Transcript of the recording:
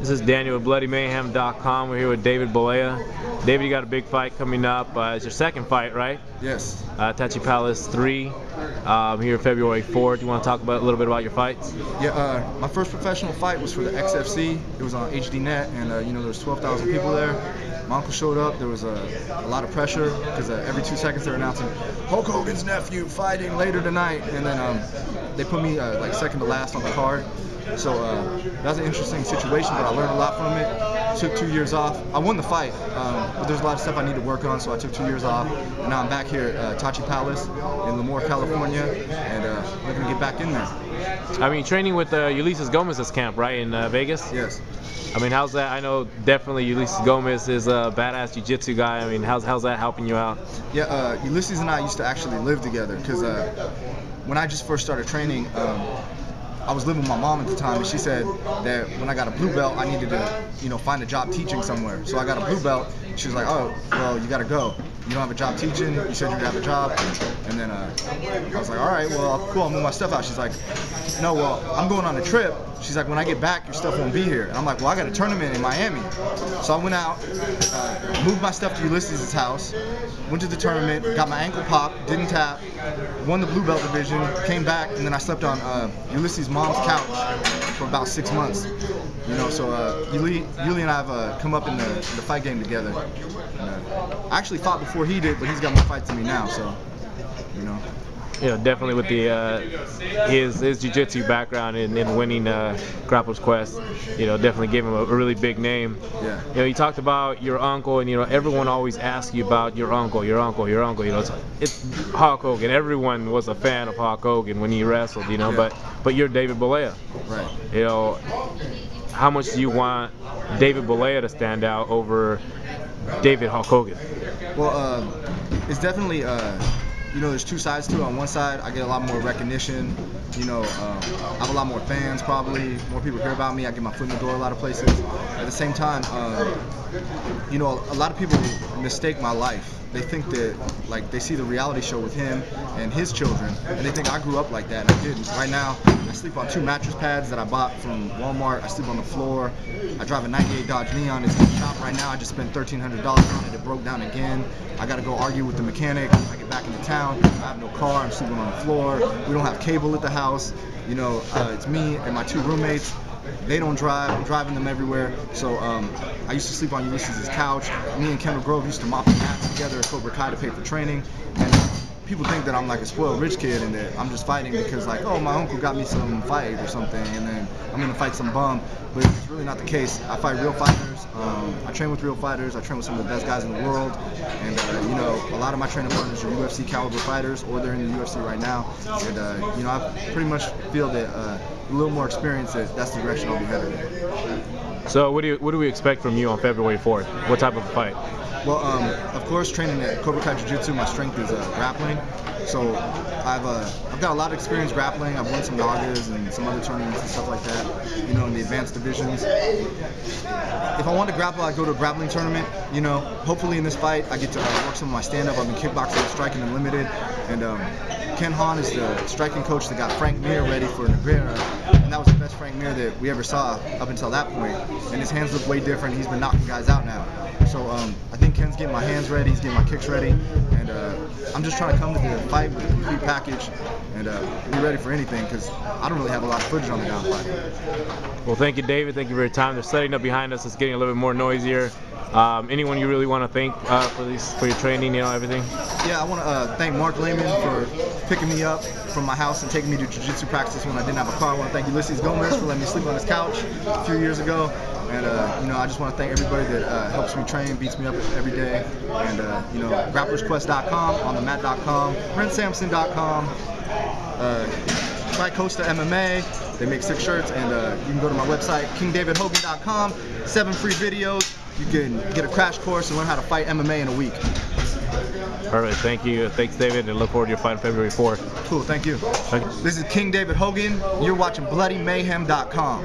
This is Daniel with BloodyMayhem.com. We're here with David Bollea. David, you got a big fight coming up. It's your second fight, right? Yes. Tachi Palace 3 here February 4th. You want to talk about a little bit about your fights? Yeah, my first professional fight was for the XFC. It was on HDNet, and there was 12,000 people there. My uncle showed up. There was a lot of pressure because every 2 seconds they're announcing Hulk Hogan's nephew fighting later tonight, and then they put me like second to last on the card. So that was an interesting situation, but I learned a lot from it. Took 2 years off. I won the fight, but there's a lot of stuff I need to work on, so I took 2 years off. And now I'm back here at Tachi Palace in Lemoore, California, and we're going to get back in there. I mean, training with Ulysses Gomez's camp, right, in Vegas? Yes. I mean, how's that? I know definitely Ulysses Gomez is a badass jiu-jitsu guy. I mean, how's that helping you out? Yeah, Ulysses and I used to actually live together because when I just first started training, I was living with my mom at the time, and she said that when I got a blue belt, I needed to, find a job teaching somewhere. So I got a blue belt. She was like, "Oh, well, you got to go. You don't have a job teaching. You said you would have a job." And then I was like, "All right, well, cool. I'll move my stuff out." She's like, "No, well, I'm going on a trip." She's like, "When I get back, your stuff won't be here." And I'm like, "Well, I got a tournament in Miami." So I went out, moved my stuff to Ulysses' house, went to the tournament, got my ankle popped, didn't tap, won the blue belt division, came back, and then I slept on Ulysses' mom's couch for about 6 months. So Yuli and I have come up in the fight game together. I actually fought before he did, but he's got more fights than me now, so, Yeah, definitely with the his jiu-jitsu background in winning Grappler's Quest, definitely gave him a really big name. Yeah. You talked about your uncle, and everyone always asks you about your uncle. It's Hulk Hogan. Everyone was a fan of Hulk Hogan when he wrestled, Yeah. but you're David Bollea. Right. How much do you want David Bollea to stand out over David Hulk Hogan? Well, it's definitely there's two sides to it. On one side, I get a lot more recognition. I have a lot more fans, probably. More people hear about me. I get my foot in the door a lot of places. At the same time, a lot of people mistake my life. They think that, they see the reality show with him and his children, and they think I grew up like that, and I didn't. Right now, I sleep on 2 mattress pads that I bought from Walmart. I sleep on the floor. I drive a 98 Dodge Neon. It's in the shop right now. I just spent $1,300 on it. It broke down again. I got to go argue with the mechanic. I get back into town. I have no car. I'm sleeping on the floor. We don't have cable at the house. It's me and my 2 roommates. They don't drive. I'm driving them everywhere. So I used to sleep on Ulysses' couch. Me and Kendall Grove used to mop the mats together at Cobra Kai to pay for training. And people think that I'm like a spoiled rich kid and that I'm just fighting because my uncle got me some fight or something, and then I'm gonna fight some bum. But it's really not the case. I fight real fighters. I train with real fighters. I train with some of the best guys in the world. And a lot of my training partners are UFC caliber fighters, or they're in the UFC right now. And I pretty much feel that a little more experience, that's the direction I'll be headed in. So what do we expect from you on February 4th? What type of fight? Well, of course, training at Cobra Kai Jiu-Jitsu, my strength is grappling. So I've got a lot of experience grappling. I've won some Nagas and some other tournaments and stuff like that, in the advanced divisions. If I want to grapple, I go to a grappling tournament. Hopefully in this fight, I get to work some of my stand-up. I've been kickboxing and striking unlimited. And Ken Hahn is the striking coach that got Frank Mir ready for Nogueira. And that was the best Frank Mir that we ever saw up until that point. And his hands look way different. He's been knocking guys out now. So I think Ken's getting my hands ready, he's getting my kicks ready, and I'm just trying to come to the fight with a complete package and be ready for anything, because I don't really have a lot of footage on the ground fight. Well, thank you, David. Thank you for your time. They're setting up behind us. It's getting a little bit more noisier. Anyone you really want to thank for your training, everything? Yeah, I want to thank Mark Lehman for picking me up from my house and taking me to jiu-jitsu practice when I didn't have a car. I want to thank Ulysses Gomez for letting me sleep on his couch a few years ago. And I just want to thank everybody that helps me train, beats me up every day. And grapplersquest.com, onthemat.com, brentsampson.com, Tri-Costa MMA. They make 6 shirts, and you can go to my website, kingdavidhogan.com. 7 free videos. You can get a crash course and learn how to fight MMA in a week. Perfect. Thank you. Thanks, David, and look forward to your fight on February 4th. Cool. Thank you. This is King David Hogan. You're watching BloodyMayhem.com.